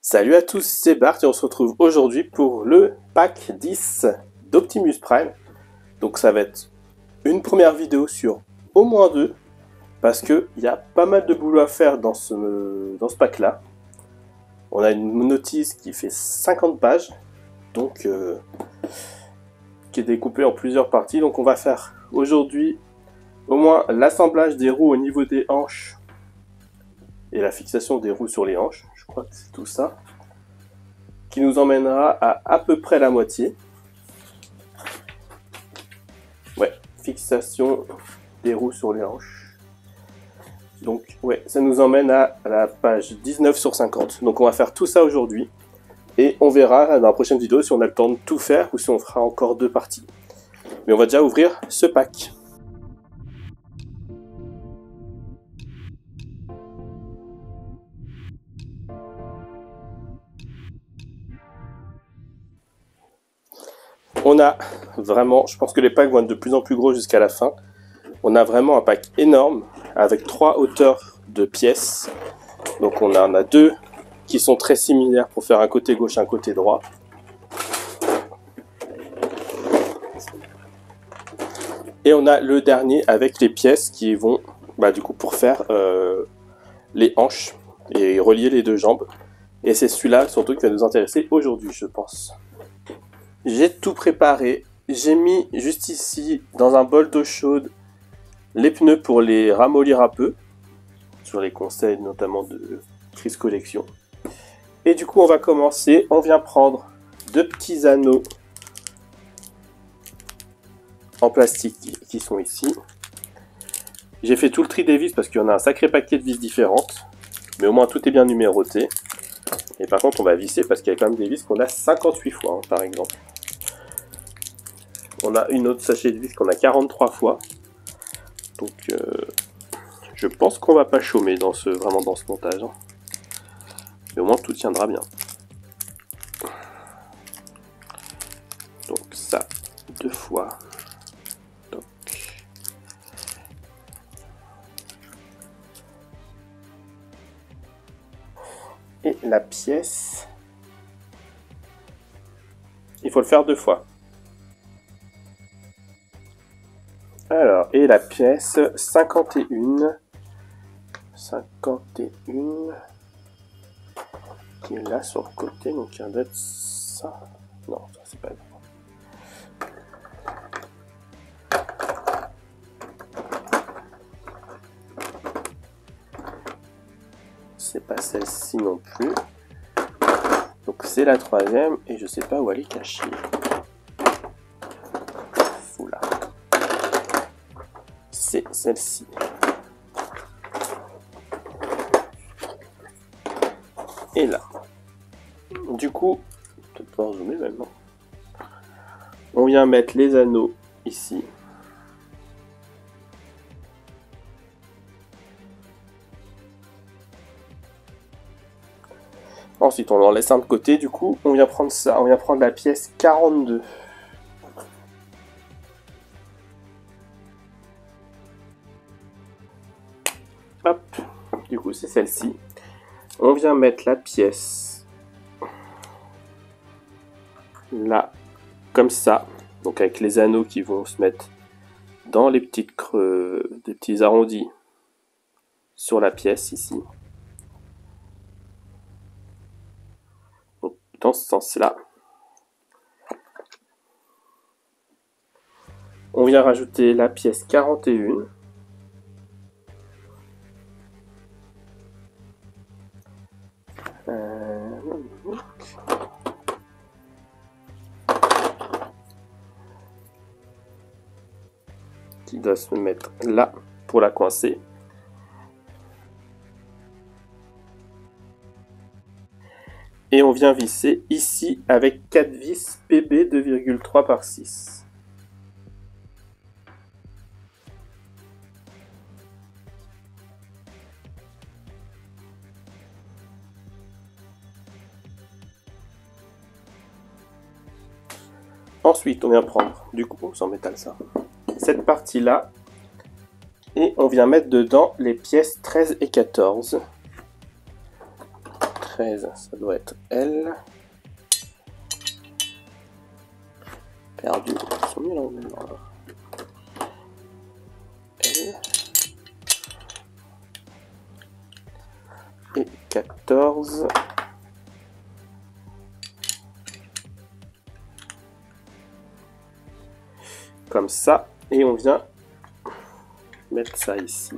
Salut à tous, c'est Bart et on se retrouve aujourd'hui pour le pack 10 d'Optimus Prime. Donc ça va être une première vidéo sur au moins deux, parce qu'il y a pas mal de boulot à faire dans ce pack là. On a une notice qui fait 50 pages, donc qui est découpée en plusieurs parties. Donc on va faire aujourd'hui au moins l'assemblage des roues au niveau des hanches et la fixation des roues sur les hanches. Je crois que c'est tout ça. Qui nous emmènera à peu près la moitié. Ouais, fixation des roues sur les hanches. Donc, ouais, ça nous emmène à la page 19 sur 50. Donc, on va faire tout ça aujourd'hui. Et on verra dans la prochaine vidéo si on a le temps de tout faire ou si on fera encore deux parties. Mais on va déjà ouvrir ce pack. On a vraiment, je pense que les packs vont être de plus en plus gros jusqu'à la fin. On a vraiment un pack énorme avec 3 hauteurs de pièces. Donc on en a deux qui sont très similaires pour faire un côté gauche et un côté droit. Et on a le dernier avec les pièces qui vont, du coup, pour faire les hanches et relier les deux jambes. Et c'est celui-là surtout qui va nous intéresser aujourd'hui, je pense. J'ai tout préparé. J'ai mis juste ici, dans un bol d'eau chaude, les pneus pour les ramollir un peu, sur les conseils notamment de Chris Collection. Et du coup, on va commencer. On vient prendre deux petits anneaux en plastique qui sont ici. J'ai fait tout le tri des vis parce qu'il y en a un sacré paquet de vis différentes. Mais au moins, tout est bien numéroté. Et par contre, on va visser parce qu'il y a quand même des vis qu'on a 58 fois, hein, par exemple. On a une autre sachet de vis qu'on a 43 fois. Donc, je pense qu'on va pas chômer vraiment dans ce montage. Hein. Mais au moins, tout tiendra bien. Donc ça, 2 fois. Donc. Et la pièce, il faut le faire 2 fois. Alors, et la pièce 51. 51. Qui est là sur le côté, donc il doit être ça. Non, ça c'est pas bon. C'est pas celle-ci non plus. Donc c'est la troisième et je sais pas où elle est cachée. Oula. C'est celle-ci. Et là. Du coup, on peut pouvoir zoomer maintenant. On vient mettre les anneaux ici. Ensuite, on en laisse un de côté. Du coup, on vient prendre ça. On vient prendre la pièce 42. Hop. Du coup, c'est celle-ci. On vient mettre la pièce là, comme ça. Donc avec les anneaux qui vont se mettre dans les petites creux, des petits arrondis sur la pièce ici. Donc, dans ce sens-là. On vient rajouter la pièce 41. Qui doit se mettre là pour la coincer. Et on vient visser ici avec 4 vis PB 2,3 par 6. Ensuite, on vient prendre, du coup, sans métal ça, cette partie-là, et on vient mettre dedans les pièces 13 et 14. 13, ça doit être L. Perdu, ils sont nuls en mémoire. L. Et 14. Comme ça, et on vient mettre ça ici.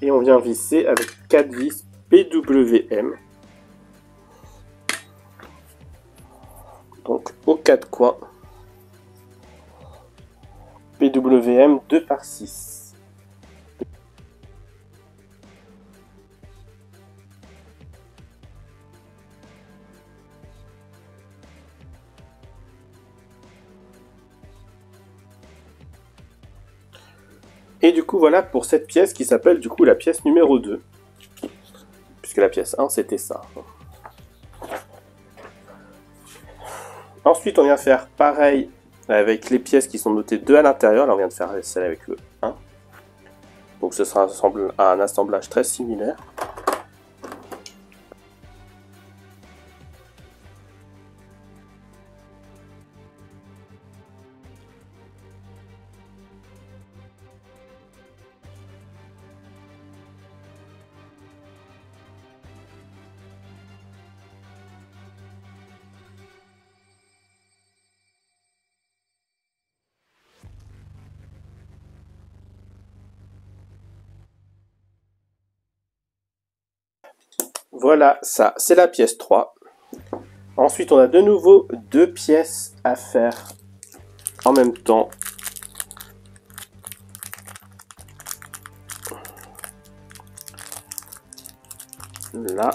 Et on vient visser avec 4 vis PWM. Donc aux 4 coins. PWM 2 par 6. Et du coup voilà pour cette pièce qui s'appelle du coup la pièce numéro 2. Puisque la pièce 1 c'était ça. Ensuite on vient faire pareil avec les pièces qui sont notées 2 à l'intérieur. Là on vient de faire celle avec le 1. Donc ce sera un assemblage très similaire. Voilà, ça c'est la pièce 3. Ensuite on a de nouveau 2 pièces à faire en même temps. Là.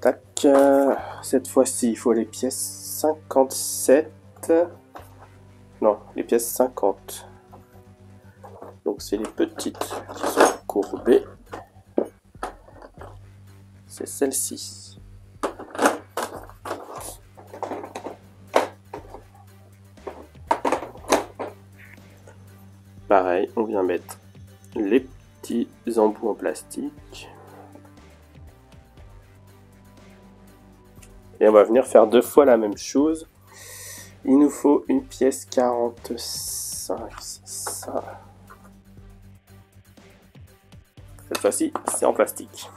Tac. Cette fois-ci il faut les pièces 57. Non, les pièces 50. Donc c'est les petites qui sont courbées. C'est celle-ci. Pareil, on vient mettre les petits embouts en plastique. Et on va venir faire 2 fois la même chose. Il nous faut une pièce 45, c'est ça. Cette fois-ci, c'est en plastique.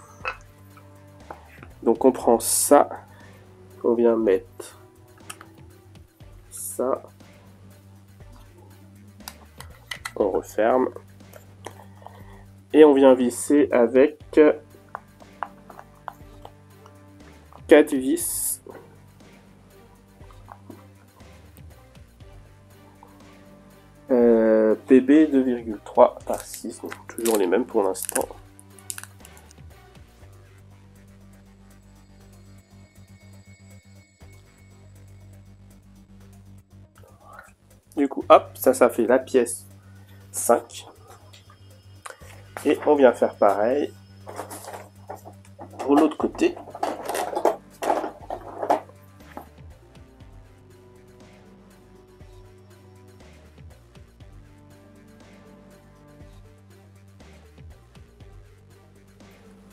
Donc on prend ça, on vient mettre ça, on referme, et on vient visser avec 4 vis. PB 2,3 par 6, donc toujours les mêmes pour l'instant. Du coup, hop, ça fait la pièce 5. Et on vient faire pareil pour l'autre côté.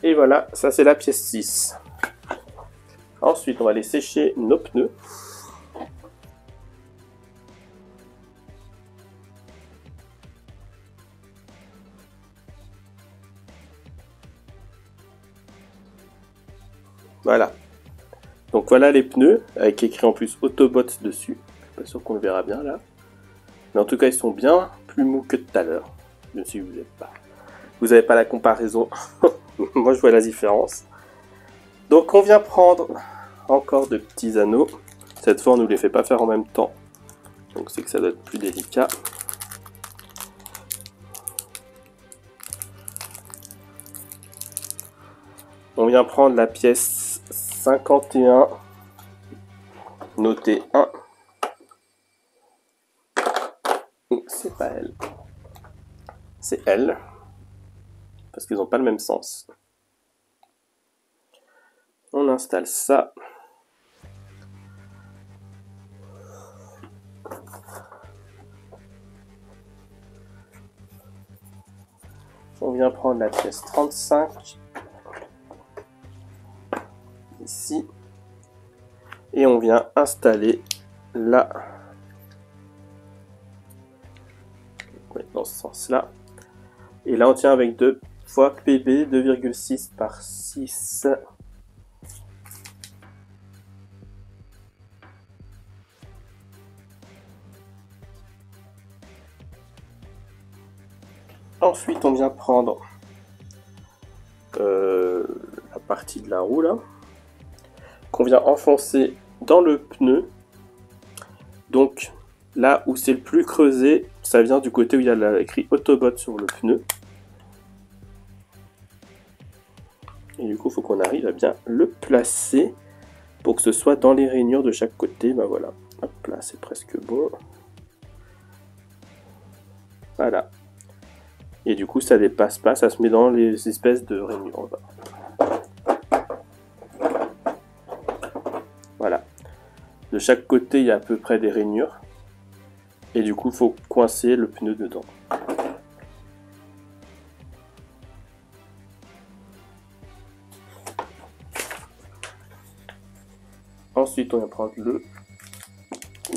Et voilà, ça c'est la pièce 6. Ensuite, on va aller sécher nos pneus. Voilà. Donc voilà les pneus, avec écrit en plus Autobot dessus. Je suis pas sûr qu'on le verra bien là. Mais en tout cas, ils sont bien plus mous que tout à l'heure. Même si vous n'avez pas la comparaison. Moi, je vois la différence. Donc on vient prendre encore de petits anneaux. Cette fois, on ne nous les fait pas faire en même temps. Donc c'est que ça doit être plus délicat. On vient prendre la pièce 51, notée 1. c'est pas elle. C'est elle. Parce qu'ils n'ont pas le même sens. On installe ça. On vient prendre la pièce 35. Ici. Et on vient installer là. Ouais, dans ce sens-là. Et là, on tient avec 2 fois PB 2,6 par 6. Ensuite, on vient prendre la partie de la roue là, qu'on vient enfoncer dans le pneu. Donc là où c'est le plus creusé, ça vient du côté où il y a écrit Autobot sur le pneu. Et du coup, il faut qu'on arrive à bien le placer pour que ce soit dans les rainures de chaque côté. Ben voilà, hop là, c'est presque bon. Voilà. Et du coup, ça dépasse pas, ça se met dans les espèces de rainures. Voilà. De chaque côté, il y a à peu près des rainures. Et du coup, il faut coincer le pneu dedans. Ensuite, on va prendre le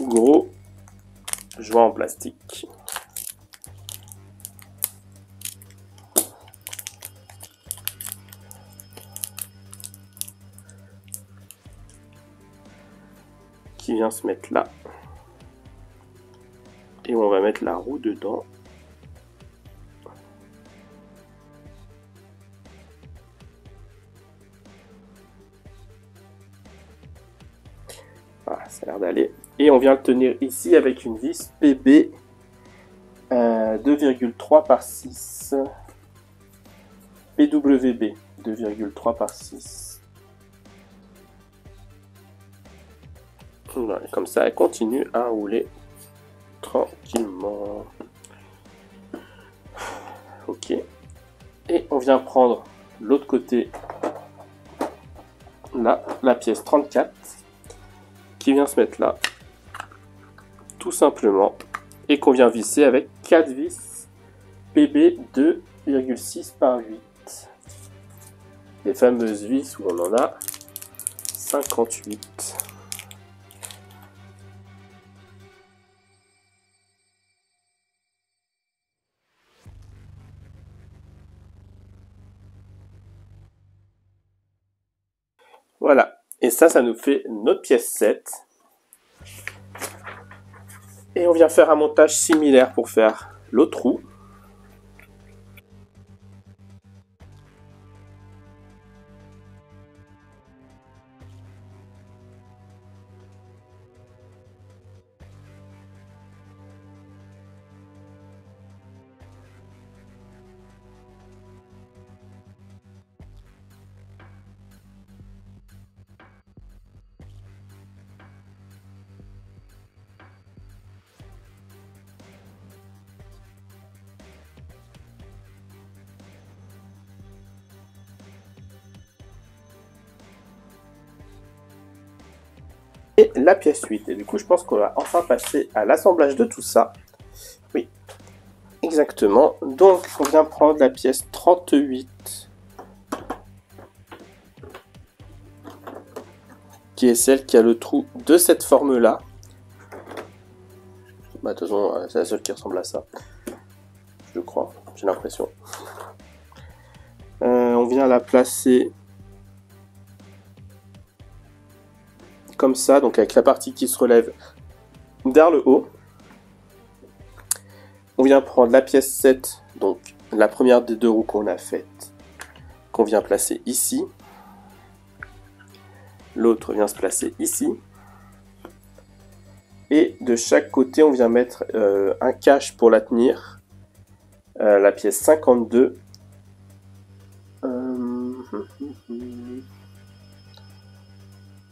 gros joint en plastique. Qui vient se mettre là. Et on va mettre la roue dedans. Voilà, ça a l'air d'aller. Et on vient le tenir ici avec une vis PB 2,3 par 6. PWB 2,3 par 6. Voilà, comme ça, elle continue à rouler tranquillement. Ok. Et on vient prendre l'autre côté, là, la pièce 34, qui vient se mettre là, tout simplement, et qu'on vient visser avec 4 vis PB 2,6 par 8. Les fameuses vis où on en a 58. Voilà, et ça nous fait notre pièce 7. Et on vient faire un montage similaire pour faire l'autre roue. Et la pièce 8. Et du coup, je pense qu'on va enfin passer à l'assemblage de tout ça. Oui, exactement. Donc, on vient prendre la pièce 38. Qui est celle qui a le trou de cette forme-là. Bah, de toute façon, c'est la seule qui ressemble à ça. Je crois, j'ai l'impression. On vient la placer comme ça, donc avec la partie qui se relève vers le haut. On vient prendre la pièce 7, donc la première des deux roues qu'on a faites, qu'on vient placer ici. L'autre vient se placer ici. Et de chaque côté, on vient mettre un cache pour la tenir. La pièce 52.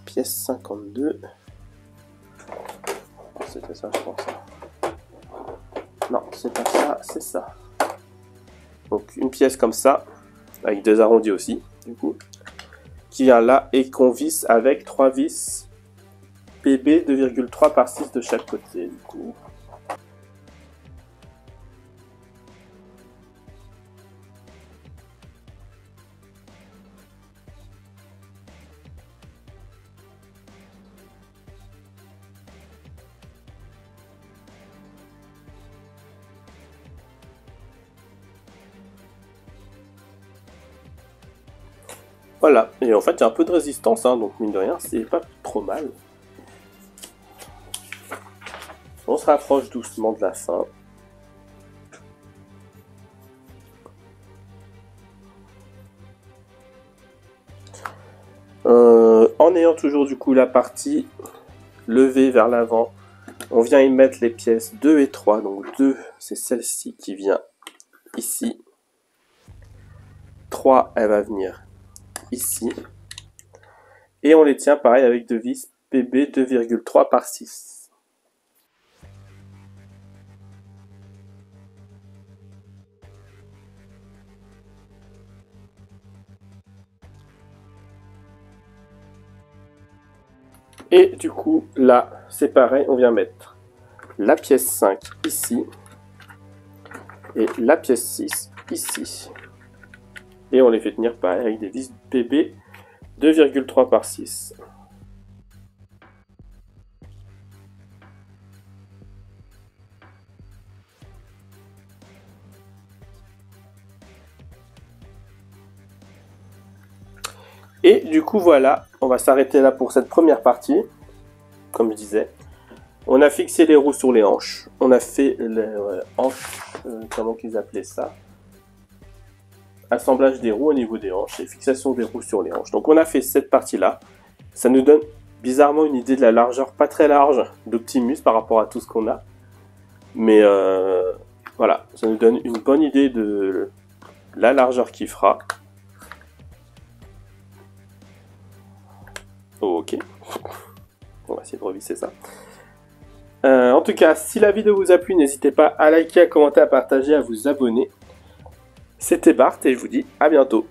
Pièce 52. C'était ça, je pense. Non, c'est pas ça, c'est ça. Donc une pièce comme ça, avec deux arrondis aussi, du coup, qui vient là et qu'on visse avec 3 vis PB 2,3 par 6 de chaque côté, du coup. Voilà, et en fait il y a un peu de résistance, hein, donc mine de rien, c'est pas trop mal. On se rapproche doucement de la fin. En ayant toujours du coup la partie levée vers l'avant, on vient y mettre les pièces 2 et 3. Donc 2, c'est celle-ci qui vient ici. 3, elle va venir ici. Et on les tient pareil avec deux vis PB 2,3 par 6. Et du coup, là, c'est pareil, on vient mettre la pièce 5 ici et la pièce 6 ici. Et on les fait tenir pareil avec des vis PB 2,3 par 6. Et du coup, voilà, on va s'arrêter là pour cette première partie. Comme je disais, on a fixé les roues sur les hanches. On a fait les hanches, comment qu'ils appelaient ça, assemblage des roues au niveau des hanches et fixation des roues sur les hanches. Donc on a fait cette partie-là. Ça nous donne bizarrement une idée de la largeur pas très large d'Optimus par rapport à tout ce qu'on a. Mais voilà, ça nous donne une bonne idée de la largeur qu'il fera. Ok. On va essayer de revisser ça. En tout cas, si la vidéo vous a plu, n'hésitez pas à liker, à commenter, à partager, à vous abonner. C'était Bart et je vous dis à bientôt.